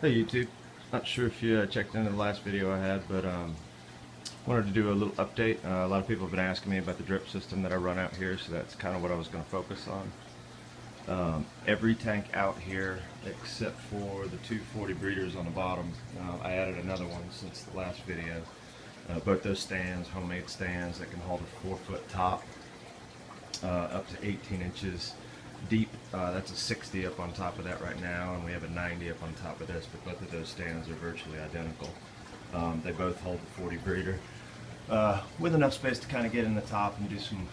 Hey YouTube, not sure if you checked into the last video I had, but wanted to do a little update. A lot of people have been asking me about the drip system that I run out here, so that's kind of what I was going to focus on. Every tank out here, except for the 240 breeders on the bottom, I added another one since the last video. Both those stands, homemade stands that can hold a 4-foot top, up to 18 inches deep. That's a 60 up on top of that right now, and we have a 90 up on top of this, but both of those stands are virtually identical. They both hold the 40 breeder with enough space to kind of get in the top and do some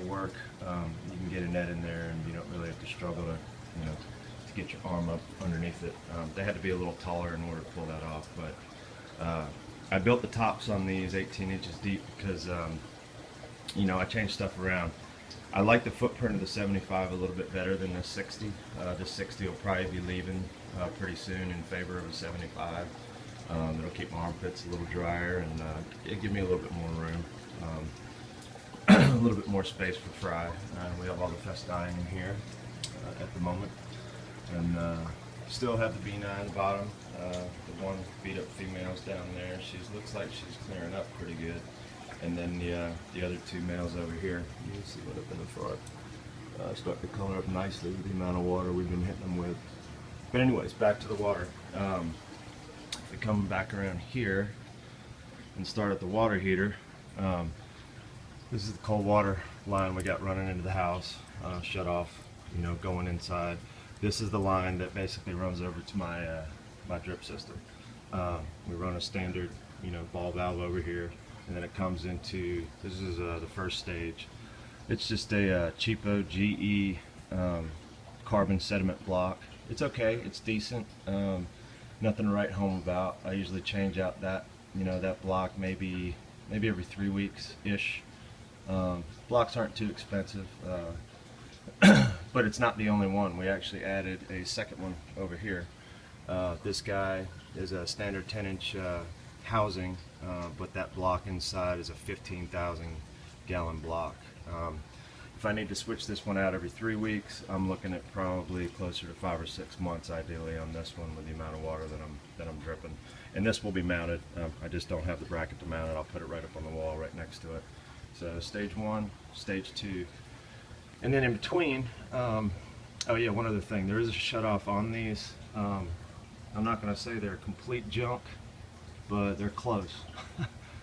work. You can get a net in there and you don't really have to struggle to get your arm up underneath it. They had to be a little taller in order to pull that off, but I built the tops on these 18 inches deep because I changed stuff around. I like the footprint of the 75 a little bit better than the 60. The 60 will probably be leaving pretty soon in favor of a 75. It'll keep my armpits a little drier and it'll give me a little bit more room, a little bit more space for fry. We have all the fest dyeing in here at the moment, and still have the B9 at the bottom. The one beat up female's down there. She looks like she's clearing up pretty good. And then the other two males over here, you can see what up in the front. Start to color up nicely with the amount of water we've been hitting them with. But anyways, back to the water. If we come back around here and start at the water heater, this is the cold water line we got running into the house, shut off, going inside. This is the line that basically runs over to my my drip system. We run a standard, ball valve over here. And then it comes into, this is the first stage. It's just a cheapo GE carbon sediment block. It's okay, it's decent, nothing to write home about. I usually change out that that block maybe every 3 weeks ish. Blocks aren't too expensive, but it's not the only one. We actually added a second one over here. This guy is a standard 10-inch housing, but that block inside is a 15,000 gallon block. If I need to switch this one out every 3 weeks, I'm looking at probably closer to 5 or 6 months ideally on this one with the amount of water that I'm dripping. And this will be mounted. I just don't have the bracket to mount it. I'll put it right up on the wall right next to it. So stage 1, stage 2, and then in between, oh yeah, one other thing, there is a shut off on these. I'm not going to say they're complete junk, but they're close.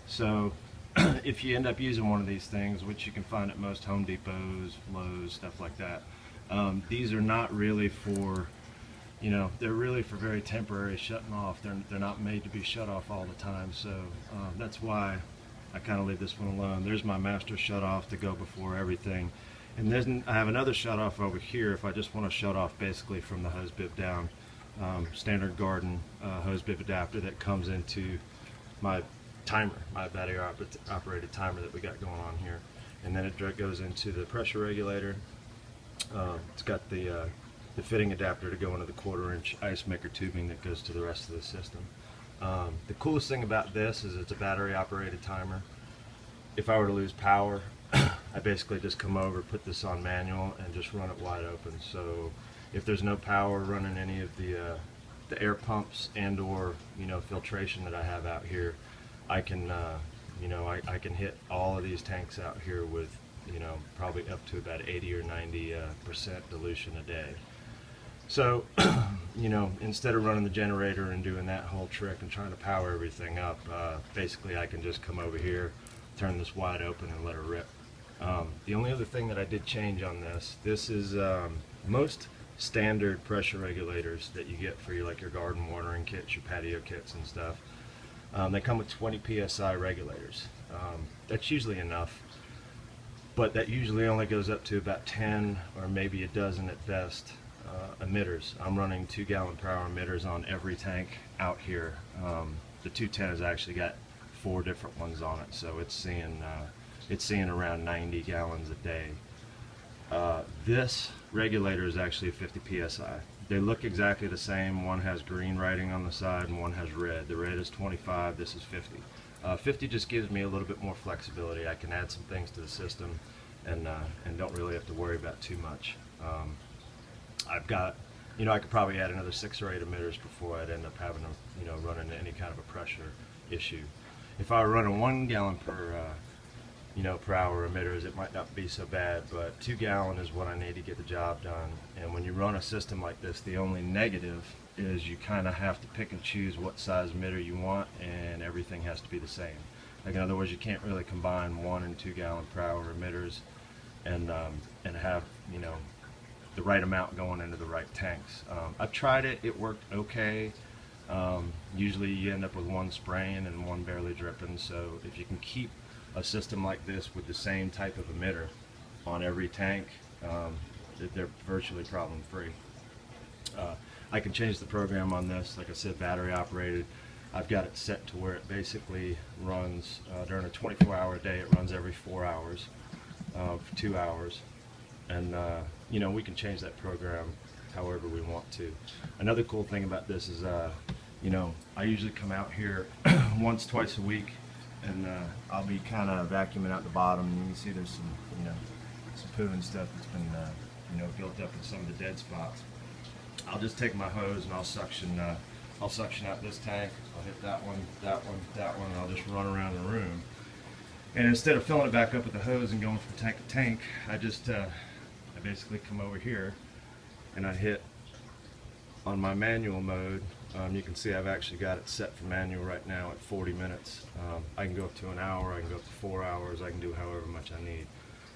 So if you end up using one of these things, which you can find at most Home Depots, Lowe's, stuff like that, these are not really for, they're really for very temporary shutting off. They're not made to be shut off all the time, so that's why I kind of leave this one alone. There's my master shut off to go before everything, and then I have another shut off over here if I just want to shut off basically from the hose bib down. Standard garden hose bib adapter that comes into my timer, my battery operated timer that we got going on here, and then it goes into the pressure regulator. It's got the fitting adapter to go into the 1/4-inch ice maker tubing that goes to the rest of the system. The coolest thing about this is it's a battery operated timer. If I were to lose power, I basically just come over, put this on manual, and just run it wide open. So if there's no power running any of the air pumps and or filtration that I have out here, I can I can hit all of these tanks out here with probably up to about 80 or 90% dilution a day. So instead of running the generator and doing that whole trick and trying to power everything up, basically I can just come over here, turn this wide open, and let her rip. The only other thing that I did change on this is most standard pressure regulators that you get for your garden watering kits, your patio kits and stuff, they come with 20 psi regulators. That's usually enough, but that usually only goes up to about 10 or maybe a dozen at best emitters. I'm running 2 gallon per hour emitters on every tank out here. The 210 has actually got 4 different ones on it, so it's seeing around 90 gallons a day. This regulator is actually 50 psi. They look exactly the same. One has green writing on the side and one has red. The red is 25, this is 50. 50 just gives me a little bit more flexibility. I can add some things to the system and don't really have to worry about too much. I've got you know, I could probably add another 6 or 8 emitters before I'd end up having to, you know, run into any kind of a pressure issue. If I were running 1 gallon per you know, per hour emitters, it might not be so bad, but 2 gallon is what I need to get the job done. And when you run a system like this, the only negative is you kind of have to pick and choose what size emitter you want, and everything has to be the same. Like, in other words, you can't really combine 1 and 2 gallon per hour emitters and have, you know, the right amount going into the right tanks. I've tried it, it worked okay. Usually you end up with 1 spraying and 1 barely dripping, so if you can keep a system like this with the same type of emitter on every tank, they're virtually problem free. I can change the program on this, like I said, battery operated. I've got it set to where it basically runs during a 24-hour day. It runs every 4 hours for 2 hours, and you know, we can change that program however we want to. Another cool thing about this is, you know, I usually come out here once, twice a week, and I'll be kind of vacuuming out the bottom, and you can see there's some, you know, some poo and stuff that's been, you know, built up in some of the dead spots. I'll just take my hose and I'll suction out this tank. I'll hit that one, that one, that one, and I'll just run around the room. And instead of filling it back up with the hose and going from tank to tank, I basically come over here and I hit on my manual mode. You can see I've actually got it set for manual right now at 40 minutes. I can go up to an hour, I can go up to 4 hours, I can do however much I need.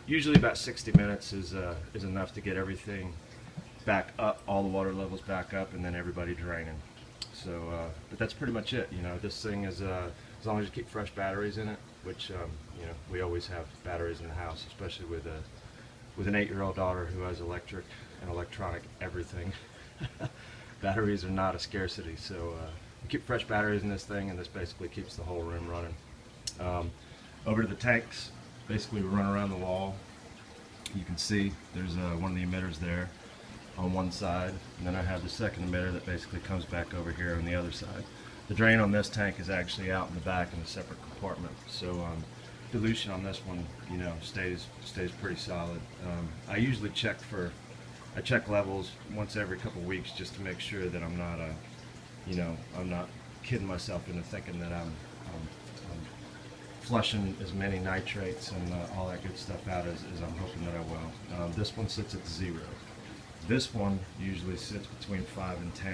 Usually about 60 minutes is enough to get everything back up, all the water levels back up, and then everybody draining. So, but that's pretty much it. You know, this thing is, as long as you keep fresh batteries in it, which, you know, we always have batteries in the house, especially with an 8-year-old daughter who has electric and electronic everything. Batteries are not a scarcity, so you keep fresh batteries in this thing, and this basically keeps the whole room running. Over to the tanks, basically we run around the wall. You can see there's one of the emitters there on one side, and then I have the second emitter that basically comes back over here on the other side. The drain on this tank is actually out in the back in a separate compartment, so dilution on this one, you know, stays pretty solid. I usually check levels once every couple weeks just to make sure that I'm not, you know, I'm not kidding myself into thinking that I'm flushing as many nitrates and all that good stuff out as I'm hoping that I will. This one sits at 0. This one usually sits between 5 and 10,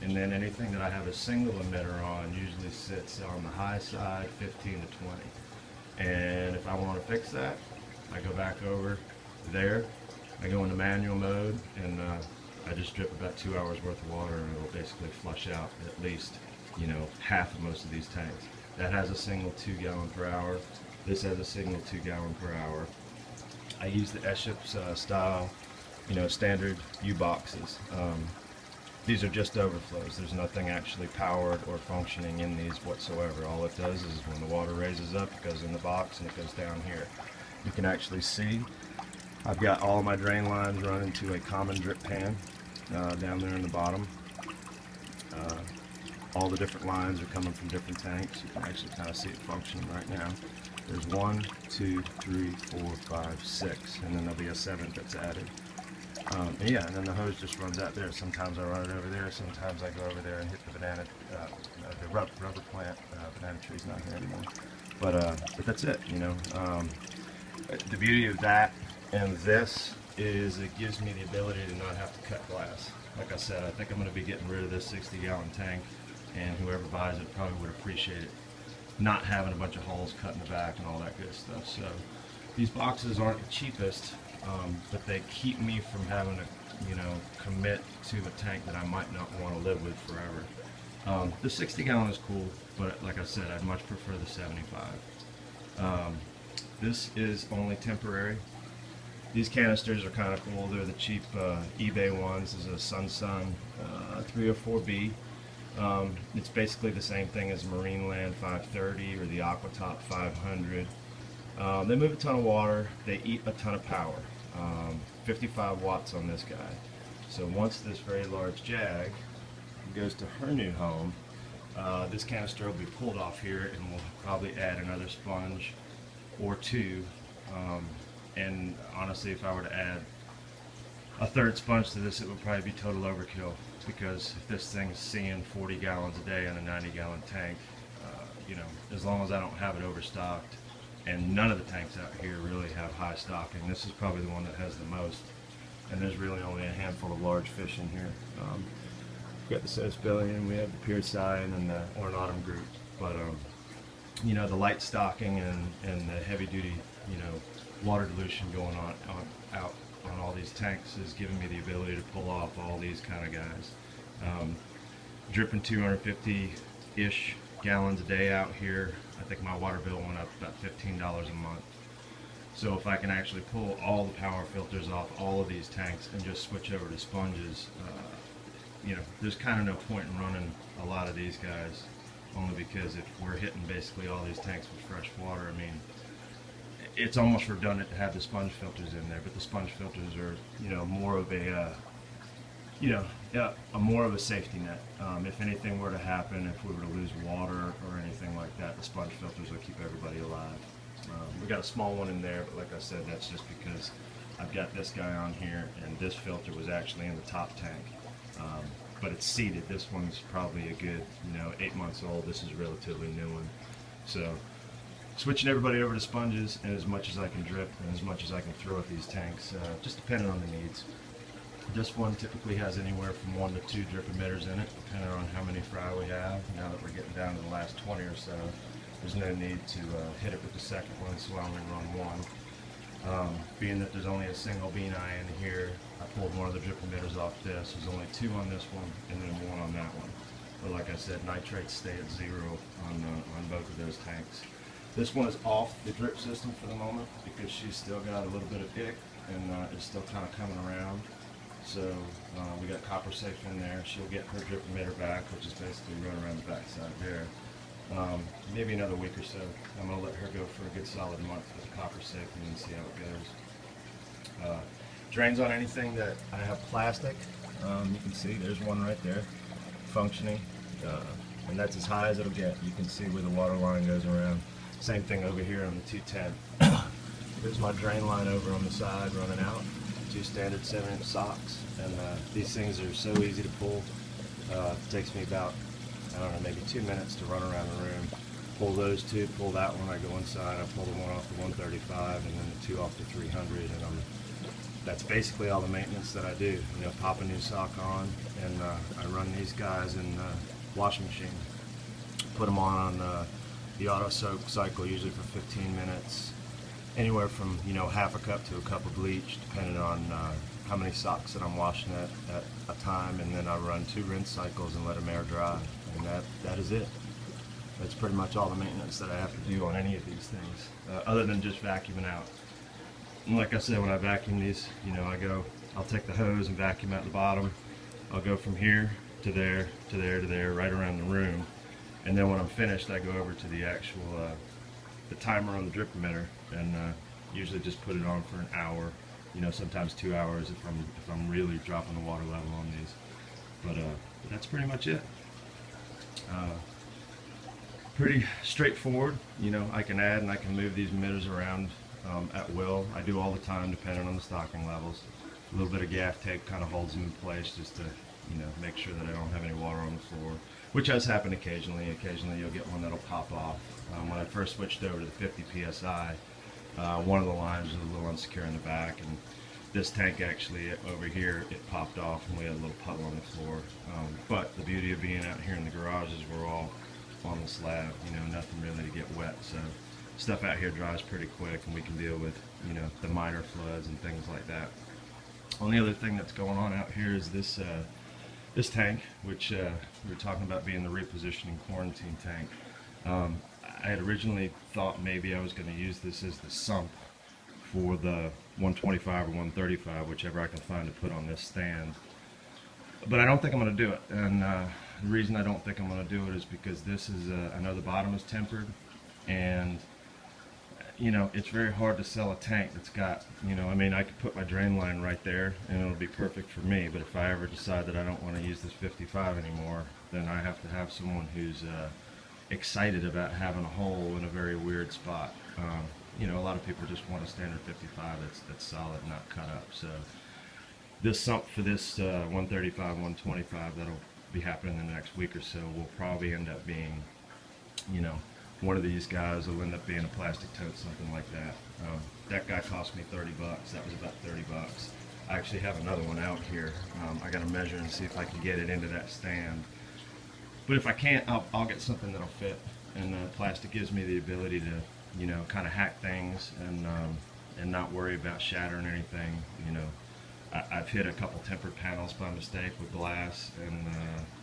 and then anything that I have a single emitter on usually sits on the high side, 15 to 20. And if I want to fix that, I go back over there, I go into manual mode, and I just drip about 2 hours worth of water, and it'll basically flush out at least, you know, half of most of these tanks. That has a single 2 gallon per hour. This has a single 2 gallon per hour. I use the S-Ships style, you know, standard U-boxes. These are just overflows. There's nothing actually powered or functioning in these whatsoever. All it does is when the water raises up, it goes in the box and it goes down here. You can actually see I've got all of my drain lines running to a common drip pan down there in the bottom. All the different lines are coming from different tanks. You can actually kind of see it functioning right now. There's 1, 2, 3, 4, 5, 6, and then there'll be a 7th that's added. And yeah, and then the hose just runs out there. Sometimes I run it over there, sometimes I go over there and hit the banana, the rubber plant. Banana tree's not here anymore. But that's it, you know. The beauty of that and this is it gives me the ability to not have to cut glass. Like I said, I think I'm going to be getting rid of this 60-gallon tank, and whoever buys it probably would appreciate it, not having a bunch of holes cut in the back and all that good stuff. So these boxes aren't the cheapest, but they keep me from having to, you know, commit to a tank that I might not want to live with forever. The 60-gallon is cool, but like I said, I'd much prefer the 75. This is only temporary. These canisters are kind of cool. They're the cheap eBay ones. This is a Sun 304B. It's basically the same thing as Marineland 530 or the Aquatop 500. They move a ton of water. They eat a ton of power. 55 watts on this guy. So once this very large jag goes to her new home, this canister will be pulled off here, and we'll probably add another sponge or two. And honestly, if I were to add a third sponge to this, it would probably be total overkill, because if this thing's seeing 40 gallons a day in a 90-gallon tank, you know, as long as I don't have it overstocked, and none of the tanks out here really have high stocking. This is probably the one that has the most, and there's really only a handful of large fish in here. We've got the Sesbillion, we have the Pearsine, and the Ornatum group. But you know, the light stocking and the heavy duty, you know, water dilution going out on all these tanks is giving me the ability to pull off all these kind of guys. Dripping 250-ish gallons a day out here. I think my water bill went up about $15 a month. So if I can actually pull all the power filters off all of these tanks and just switch over to sponges, you know, there's kind of no point in running a lot of these guys, only because if we're hitting basically all these tanks with fresh water, I mean, it's almost redundant to have the sponge filters in there, but the sponge filters are, you know, more of a, you know, more of a safety net. If anything were to happen, if we were to lose water or anything like that, the sponge filters will keep everybody alive. We got a small one in there, but like I said, that's just because I've got this guy on here, and this filter was actually in the top tank. But it's seated. This one's probably a good, you know, 8 months old. This is a relatively new one. So switching everybody over to sponges, and as much as I can drip and as much as I can throw at these tanks, just depending on the needs. This one typically has anywhere from 1 to 2 drip emitters in it, depending on how many fry we have. Now that we're getting down to the last 20 or so, there's no need to hit it with the second one, so I only run one. Being that there's only a single bean eye in here, I pulled one of the drip emitters off this. There's only 2 on this one and then 1 on that one. But like I said, nitrates stay at 0 on both of those tanks. This one is off the drip system for the moment because she's still got a little bit of ick and it's still kind of coming around. So we got copper safe in there. She'll get her drip emitter back, which is basically run around the backside there. Maybe another week or so. I'm going to let her go for a good solid month with the copper safe and then see how it goes. Drains on anything that I have plastic. You can see there's one right there functioning, and that's as high as it'll get. You can see where the water line goes around. Same thing over here on the 210. There's my drain line over on the side running out. 2 standard 7-inch socks, and these things are so easy to pull. It takes me about, I don't know, maybe 2 minutes to run around the room. Pull those 2, pull that one, I go inside, I pull the one off the 135 and then the 2 off the 300, and that's basically all the maintenance that I do. You know, pop a new sock on, and I run these guys in the washing machine. Put them on the auto soak cycle, usually for 15 minutes. Anywhere from, you know, half a cup to a cup of bleach, depending on how many socks that I'm washing at a time, and then I run 2 rinse cycles and let them air dry, and that is it. That's pretty much all the maintenance that I have to do on any of these things, other than just vacuuming out. And like I said, when I vacuum these, you know, I'll take the hose and vacuum out the bottom. I'll go from here to there, to there, to there, right around the room, and then when I'm finished, I go over to the actual the timer on the drip emitter, and usually just put it on for an hour, you know, sometimes 2 hours if I'm really dropping the water level on these. But that's pretty much it. Pretty straightforward. You know, I can add and I can move these emitters around at will. I do all the time, depending on the stocking levels. A little bit of gaff tape kind of holds them in place just to, you know, make sure that I don't have any water on the floor, which has happened occasionally. Occasionally you'll get one that'll pop off. When I first switched over to the 50 psi, one of the lines was a little insecure in the back, and this tank actually over here, it popped off and we had a little puddle on the floor. But the beauty of being out here in the garage is we're all on the slab, you know, nothing really to get wet, so stuff out here dries pretty quick and we can deal with, you know, the minor floods and things like that. Only other thing that's going on out here is this this tank, which we were talking about being the repositioning quarantine tank. I had originally thought maybe I was going to use this as the sump for the 125 or 135, whichever I can find to put on this stand. But I don't think I'm going to do it, and the reason I don't think I'm going to do it is because this is, I know the bottom is tempered, and you know, it's very hard to sell a tank that's got, you know, I mean, I could put my drain line right there and it'll be perfect for me, but if I ever decide that I don't want to use this 55 anymore, then I have to have someone who's excited about having a hole in a very weird spot. You know, a lot of people just want a standard 55 that's solid, not cut up. So this sump for this 135, 125 that'll be happening in the next week or so will probably end up being, you know, one of these guys will end up being a plastic tote, something like that. That guy cost me 30 bucks. That was about 30 bucks. I actually have another one out here. I got to measure and see if I can get it into that stand. But if I can't, I'll get something that'll fit. And plastic gives me the ability to, you know, kind of hack things and not worry about shattering anything. You know, I've hit a couple tempered panels by mistake with glass, and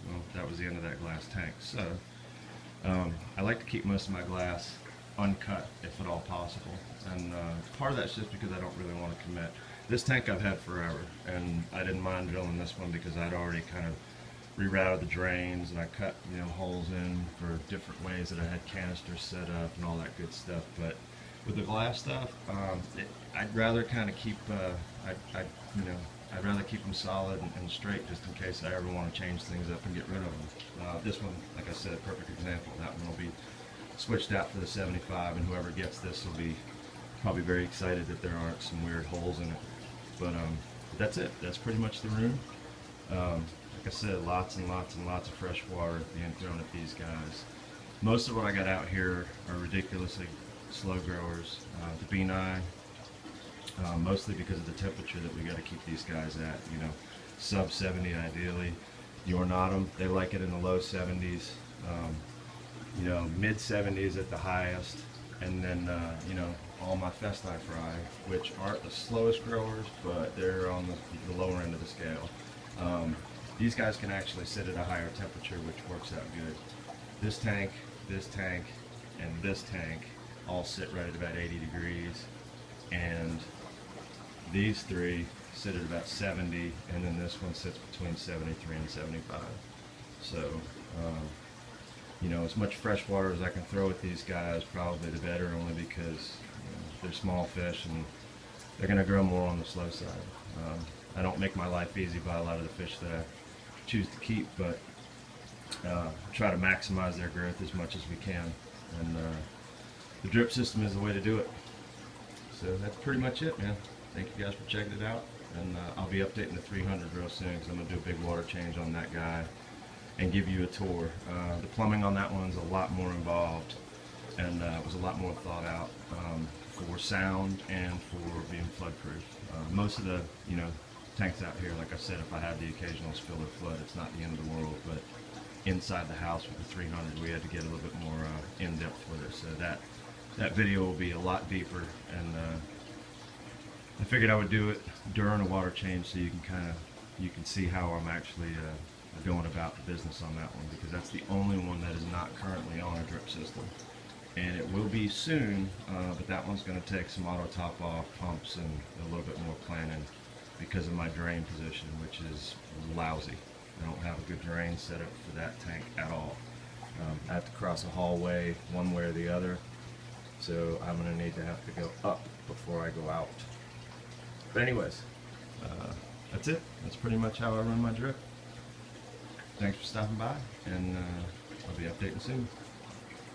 well, that was the end of that glass tank. So I like to keep most of my glass uncut if at all possible, and part of that's just because I don't really want to commit. This tank I've had forever, and I didn't mind drilling this one because I'd already kind of rerouted the drains, and I cut, you know, holes in for different ways that I had canisters set up and all that good stuff. But with the glass stuff, I'd rather kind of keep, I'd rather keep them solid and straight, just in case I ever want to change things up and get rid of them. This one, like I said, perfect example. That one will be switched out for the 75, and whoever gets this will be probably very excited that there aren't some weird holes in it. But that's it. That's pretty much the room. Like I said, lots and lots and lots of fresh water being thrown at these guys. Most of what I got out here are ridiculously slow growers. The Benai, mostly because of the temperature that we got to keep these guys at, you know, sub 70 ideally. The Ornatum, they like it in the low 70s, you know, mid 70s at the highest, and then you know, all my Festi Fry, which aren't the slowest growers, but they're on the lower end of the scale. These guys can actually sit at a higher temperature, which works out good. This tank, and this tank all sit right at about 80 degrees, and these three sit at about 70, and then this one sits between 73 and 75. So, you know, as much fresh water as I can throw at these guys, probably the better, only because, you know, they're small fish and they're going to grow more on the slow side. I don't make my life easy by a lot of the fish that I choose to keep, but try to maximize their growth as much as we can, and the drip system is the way to do it. So that's pretty much it, man. Thank you guys for checking it out, and I'll be updating the 300 real soon, because I'm going to do a big water change on that guy and give you a tour. The plumbing on that one's a lot more involved, and it was a lot more thought out for sound and for being flood proof. Most of the, you know, tanks out here, like I said, if I had the occasional spill or flood, it's not the end of the world, but inside the house with the 300, we had to get a little bit more in-depth with it. So that video will be a lot deeper, and I figured I would do it during a water change so you can see how I'm actually going about the business on that one, because that's the only one that is not currently on a drip system, and it will be soon, but that one's going to take some auto top off pumps and a little bit more planning because of my drain position, which is lousy. I don't have a good drain set up for that tank at all. I have to cross a hallway one way or the other, so I'm going to need to have to go up before I go out. But anyways, that's it. That's pretty much how I run my drip. Thanks for stopping by, and I'll be updating soon.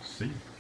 See you.